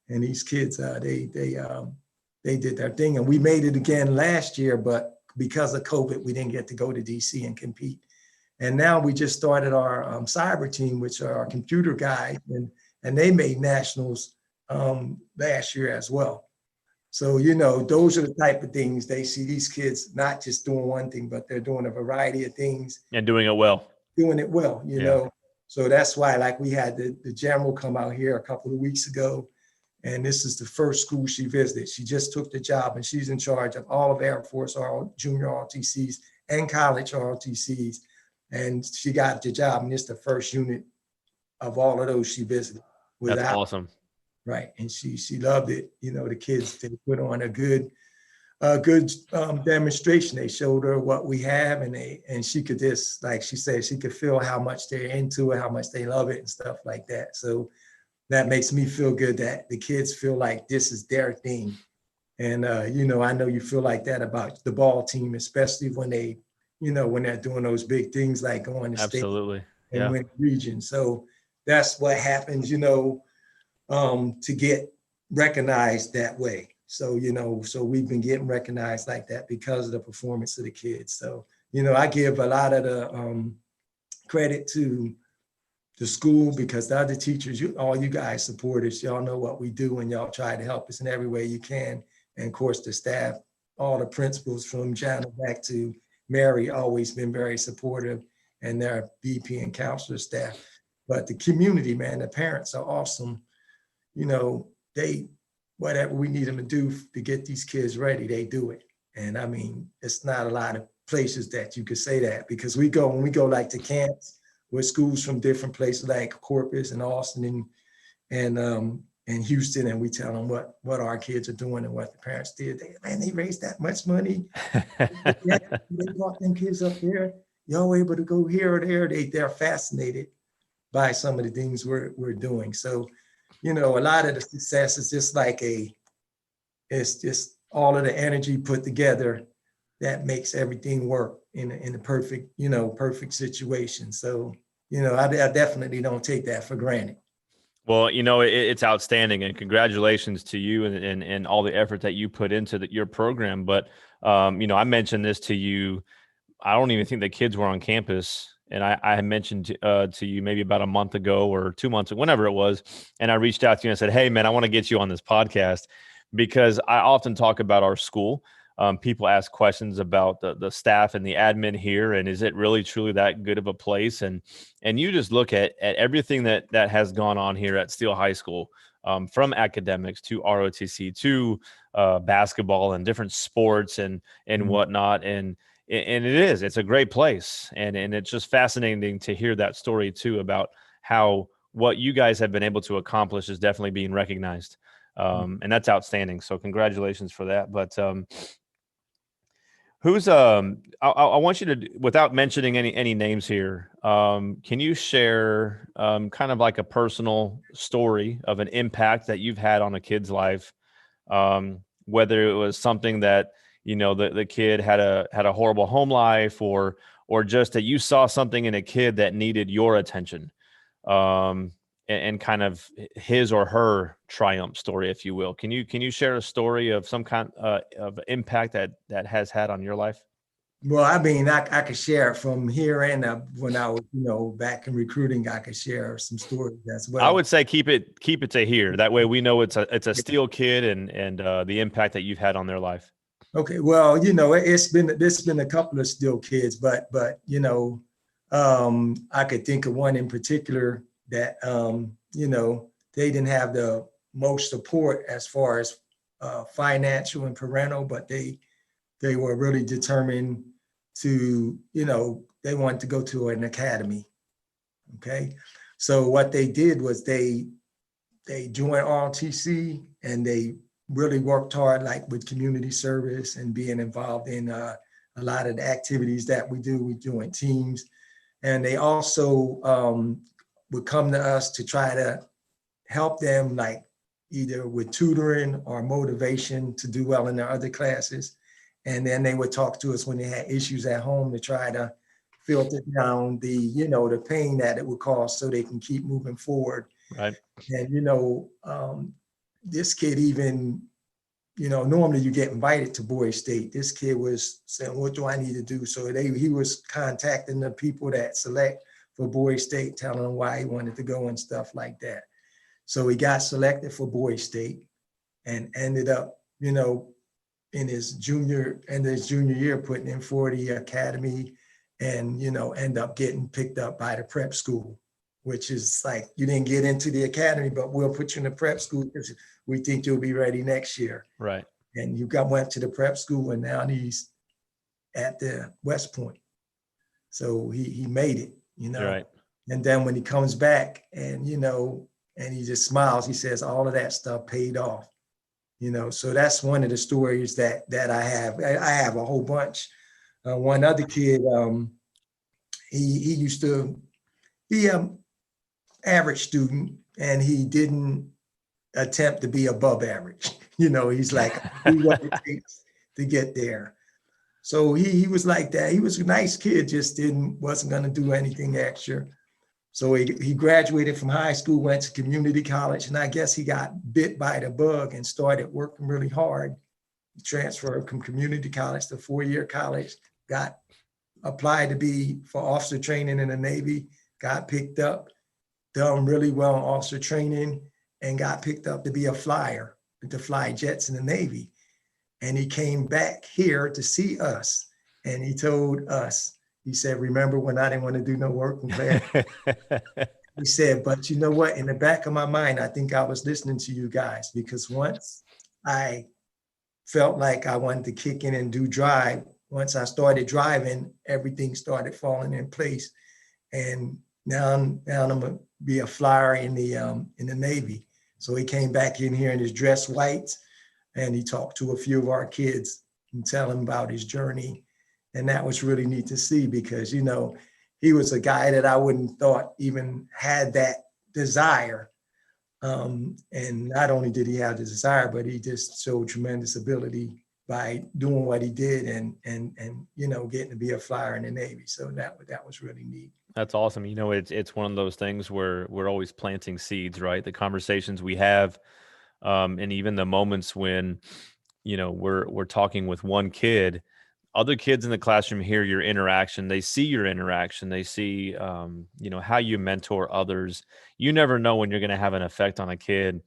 And these kids, they did their thing, and we made it again last year, but because of COVID, we didn't get to go to DC and compete. And now we just started our cyber team, which are our computer guys, and they made nationals last year as well. So, those are the type of things they see these kids not just doing one thing, but they're doing a variety of things. And doing it well. Doing it well, you know. So that's why, like, we had the general come out here a couple of weeks ago, and this is the first school she visited. She just took the job, and she's in charge of all of Air Force, all junior ROTCs, and college ROTCs. And she got the job, and it's the first unit of all of those she visited. That's awesome. Right, and she loved it. The kids, they put on a good demonstration. They showed her what we have, and she could just, like she said, she could feel how much they're into it, how much they love it, and stuff like that. So that makes me feel good that the kids feel like this is their thing. And I know you feel like that about the ball team, especially when they, when they're doing those big things like going to state and win region. So that's what happens, to get recognized that way. So, so we've been getting recognized like that because of the performance of the kids. So, I give a lot of the credit to the school, because the other teachers, all you guys support us, y'all know what we do, and y'all try to help us in every way you can. And of course, the staff, all the principals from Jana back to Mary, always been very supportive, and their BP and counselor staff. But the community, man, the parents are awesome. They, whatever we need them to do to get these kids ready, they do it. And I mean, it's not a lot of places that you could say that, because when we go like to camps with schools from different places like Corpus and Austin and Houston, and we tell them what our kids are doing and what the parents did. They raised that much money. They brought them kids up there. Y'all were able to go here or there. They're fascinated by some of the things we're doing. So, a lot of the success is just it's just all of the energy put together that makes everything work in a perfect, perfect situation. So, I definitely don't take that for granted. Well, it's outstanding, and congratulations to you and all the effort that you put into your program. But, I mentioned this to you. I don't even think the kids were on campus. And I had mentioned to you maybe about a month ago or 2 months, whenever it was. And I reached out to you and I said, hey, man, I want to get you on this podcast because I often talk about our school. People ask questions about the staff and the admin here, and is it really truly that good of a place? And you just look at everything that has gone on here at Steele High School, from academics to ROTC to basketball and different sports and whatnot. And it's a great place, and it's just fascinating to hear that story too about how what you guys have been able to accomplish is definitely being recognized, and that's outstanding. So congratulations for that. But who's I want you to, without mentioning any names here, can you share kind of like a personal story of an impact that you've had on a kid's life, whether it was something that the kid had a horrible home life, or just that you saw something in a kid that needed your attention, and kind of his or her triumph story, if you will. Can you share a story of some kind of impact that has had on your life? Well, I mean, I could share from here and when I was, back in recruiting, I could share some stories as well. I would say keep it to here. That way we know it's a Steele kid and the impact that you've had on their life. Okay. Well, it's been a couple of Steele kids, but I could think of one in particular that, they didn't have the most support as far as financial and parental, but they were really determined to, they wanted to go to an academy. Okay. So what they did was they joined ROTC, and they really worked hard, like with community service and being involved in a lot of the activities that we do. We join teams, and they also would come to us to try to help them, like either with tutoring or motivation to do well in their other classes. And then they would talk to us when they had issues at home to try to filter down the, the pain that it would cause so they can keep moving forward. Right. And, this kid even, normally you get invited to Boyd State. This kid was saying, what do I need to do? So he was contacting the people that select for Boyd State, telling them why he wanted to go and stuff like that. So he got selected for Boyd State and ended up, in his junior year, putting in for the academy, and, end up getting picked up by the prep school, which is like, you didn't get into the academy, but we'll put you in the prep school because we think you'll be ready next year. Right. And you went to the prep school, and now he's at the West Point. So he made it, Right. And then when he comes back and, and he just smiles, he says all of that stuff paid off. So that's one of the stories that I have. I have a whole bunch. One other kid, he used to be an average student, and he didn't attempt to be above average. He's like, do what it takes to get there. So he was like that. He was a nice kid, just wasn't going to do anything extra. So he graduated from high school, went to community college, and I guess he got bit by the bug and started working really hard. He transferred from community college to four-year college, got applied to be for officer training in the Navy, got picked up, done really well in officer training, and got picked up to be a flyer, to fly jets in the Navy. And he came back here to see us, and he told us, he said, remember when I didn't want to do no work in class? He said, but you know what? In the back of my mind, I think I was listening to you guys, because once I felt like I wanted to kick in and do drive, once I started driving, everything started falling in place. And now I'm gonna be a flyer in the Navy. So he came back in here in his dress whites, and he talked to a few of our kids and tell them about his journey. And that was really neat to see because, you know, he was a guy that I wouldn't thought even had that desire. And not only did he have the desire, but he just showed tremendous ability by doing what he did and you know, getting to be a flyer in the Navy. So that was really neat. That's awesome. You know, it's one of those things where we're always planting seeds, right? The conversations we have, and even the moments when, you know, we're talking with one kid, other kids in the classroom hear your interaction. They see your interaction. They see, you know, how you mentor others. You never know when you're going to have an effect on a kid.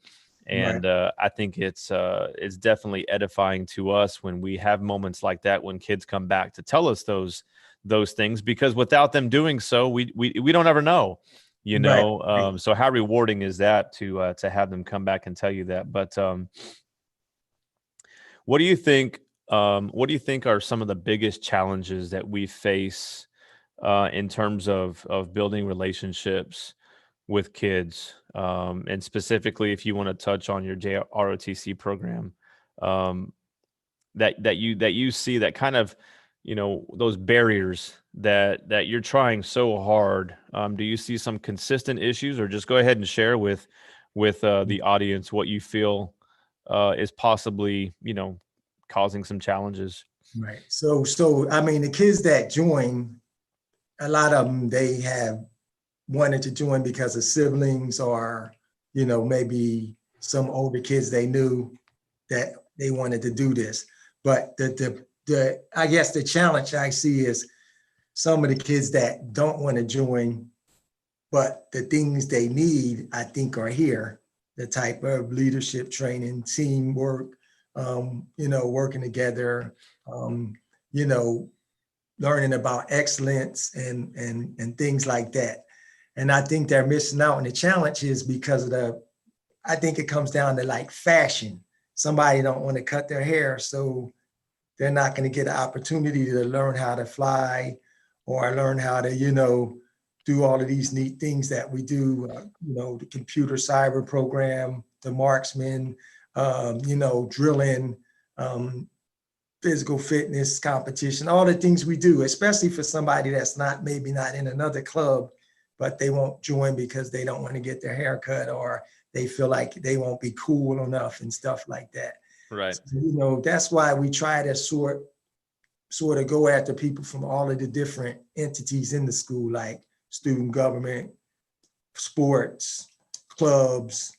And I think it's definitely edifying to us when we have moments like that, when kids come back to tell us those things, because without them doing so, we don't ever know, you know. Right. So how rewarding is that to have them come back and tell you that? But what do you think? What do you think are some of the biggest challenges that we face in terms of building relationships with kids, and specifically, if you want to touch on your ROTC program, that you see that kind of, you know, those barriers that you're trying so hard? Do you see some consistent issues, or just go ahead and share with the audience what you feel is possibly, you know, causing some challenges? Right. So I mean, the kids that join, a lot of them, they have wanted to join because of siblings or, you know, maybe some older kids they knew that they wanted to do this. But the I guess the challenge I see is some of the kids that don't want to join, but the things they need, I think, are here. The type of leadership training, teamwork, you know, working together, you know, learning about excellence and things like that. And I think they're missing out. And the challenge is because of I think it comes down to like fashion. Somebody don't want to cut their hair, so they're not going to get an opportunity to learn how to fly or learn how to, you know, do all of these neat things that we do, you know, the computer cyber program, the marksman, you know, drilling, physical fitness competition, all the things we do, especially for somebody that's maybe not in another club, but they won't join because they don't want to get their hair cut or they feel like they won't be cool enough and stuff like that. Right. So, you know, that's why we try to sort of go after people from all of the different entities in the school, like student government, sports, clubs,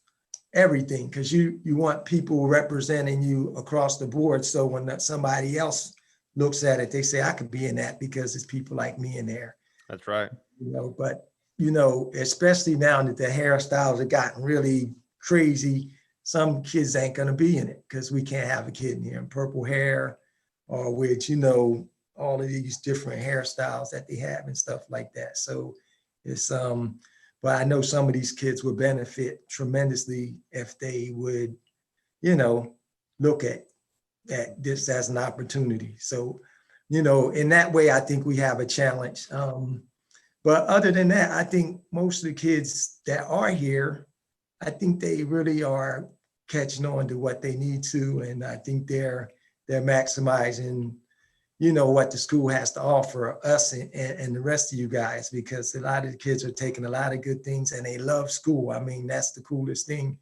everything, because you want people representing you across the board. So when somebody else looks at it, they say, I could be in that because it's people like me in there. That's right. You know, but, you know, especially now that the hairstyles have gotten really crazy, some kids ain't going to be in it because we can't have a kid in here in purple hair or with, you know, all of these different hairstyles that they have and stuff like that. So it's, but I know some of these kids would benefit tremendously if they would, you know, look at this as an opportunity. So, you know, in that way, I think we have a challenge. But other than that, I think most of the kids that are here, I think they really are catching on to what they need to. And I think they're maximizing, you know, what the school has to offer us and the rest of you guys, because a lot of the kids are taking a lot of good things and they love school. I mean, that's the coolest thing.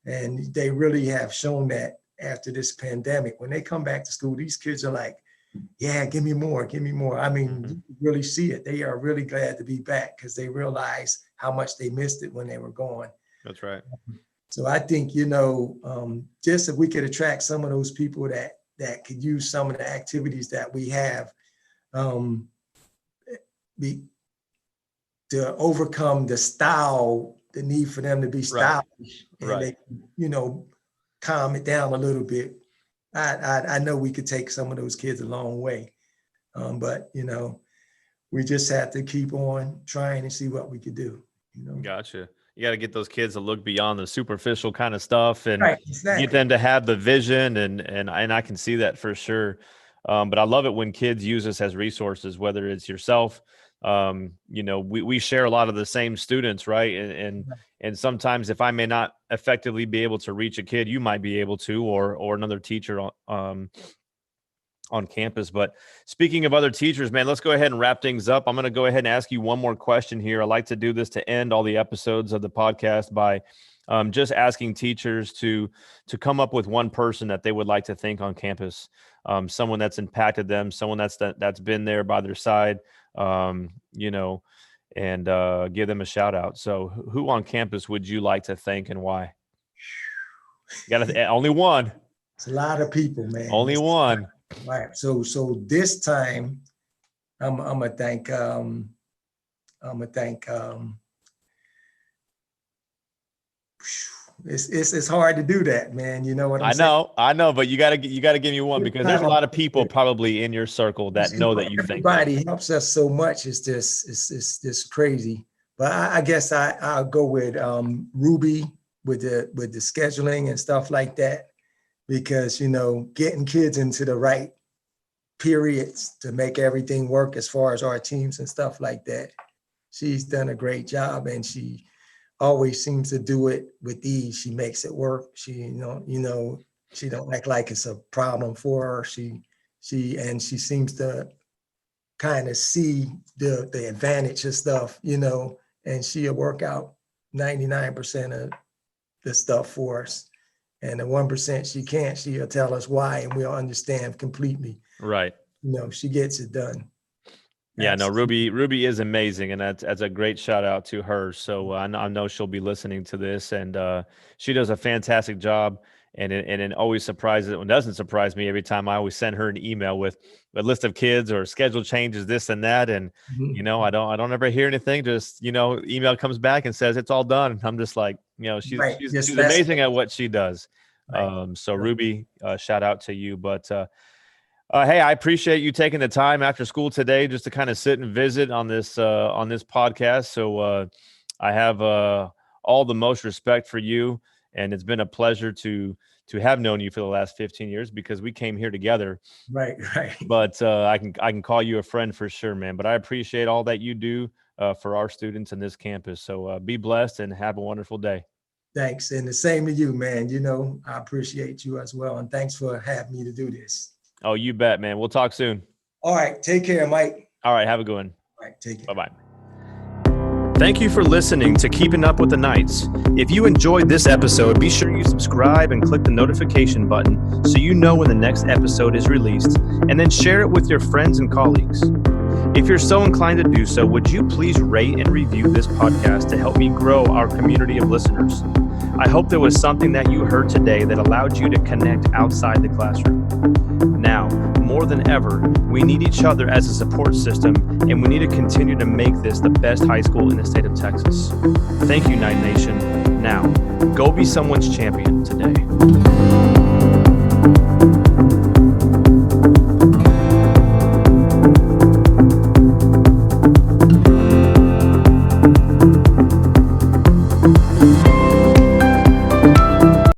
And they really have shown that after this pandemic. When they come back to school, these kids are like, yeah, give me more, give me more. I mean, you really see it. They are really glad to be back because they realize how much they missed it when they were gone. That's right. So I think, you know, just if we could attract some of those people that could use some of the activities that we have to overcome the need for them to be stylish, and they, you know, calm it down a little bit. I know we could take some of those kids a long way, but, you know, we just have to keep on trying and see what we could do. You know? Gotcha. You got to get those kids to look beyond the superficial kind of stuff and exactly. get them to have the vision. And I can see that for sure. But I love it when kids use us as resources, whether it's yourself, we share a lot of the same students, right? And sometimes if I may not effectively be able to reach a kid, you might be able to, or another teacher on campus. But speaking of other teachers, man, let's go ahead and wrap things up. I'm going to go ahead and ask you one more question here. I like to do this to end all the episodes of the podcast by just asking teachers to come up with one person that they would like to thank on campus, someone that's impacted them, someone that's been there by their side, and give them a shout out. So who on campus would you like to thank and why? You got only one. It's a lot of people, man. Only one. Right. So this time I'm gonna thank it's hard to do that, man. You know what I'm saying? I know, but you gotta give me one, because there's a lot of people probably in your circle that know that you think. Everybody helps us so much. It's just crazy. But I guess I'll go with Ruby with the scheduling and stuff like that, because getting kids into the right periods to make everything work as far as our teams and stuff like that. She's done a great job, and she always seems to do it with ease. She makes it work. She, she don't act like it's a problem for her. She seems to kind of see the advantage of stuff, and she'll work out 99% of the stuff for us. And the 1% she can't, she'll tell us why, and we'll understand completely. Right. She gets it done. Yeah, no, Ruby is amazing, and that's a great shout out to her. So I know she'll be listening to this, and she does a fantastic job. And it always surprises, it doesn't surprise me every time. I always send her an email with a list of kids or schedule changes, this and that, and I don't ever hear anything. Just email comes back and says it's all done. And I'm just like, she's amazing at what she does. Right. So Ruby, shout out to you, but. Hey, I appreciate you taking the time after school today just to kind of sit and visit on this podcast. So I have all the most respect for you, and it's been a pleasure to have known you for the last 15 years, because we came here together. Right. But I can call you a friend for sure, man. But I appreciate all that you do for our students in this campus. So be blessed and have a wonderful day. Thanks, and the same to you, man. I appreciate you as well, and thanks for having me to do this. Oh, you bet, man. We'll talk soon. All right. Take care, Mike. All right. Have a good one. All right. Take care. Bye-bye. Thank you for listening to Keeping Up with the Knights. If you enjoyed this episode, be sure you subscribe and click the notification button so you know when the next episode is released, and then share it with your friends and colleagues. If you're so inclined to do so, would you please rate and review this podcast to help me grow our community of listeners? I hope there was something that you heard today that allowed you to connect outside the classroom. Now, more than ever, we need each other as a support system, and we need to continue to make this the best high school in the state of Texas. Thank you, Knight Nation. Now, go be someone's champion today.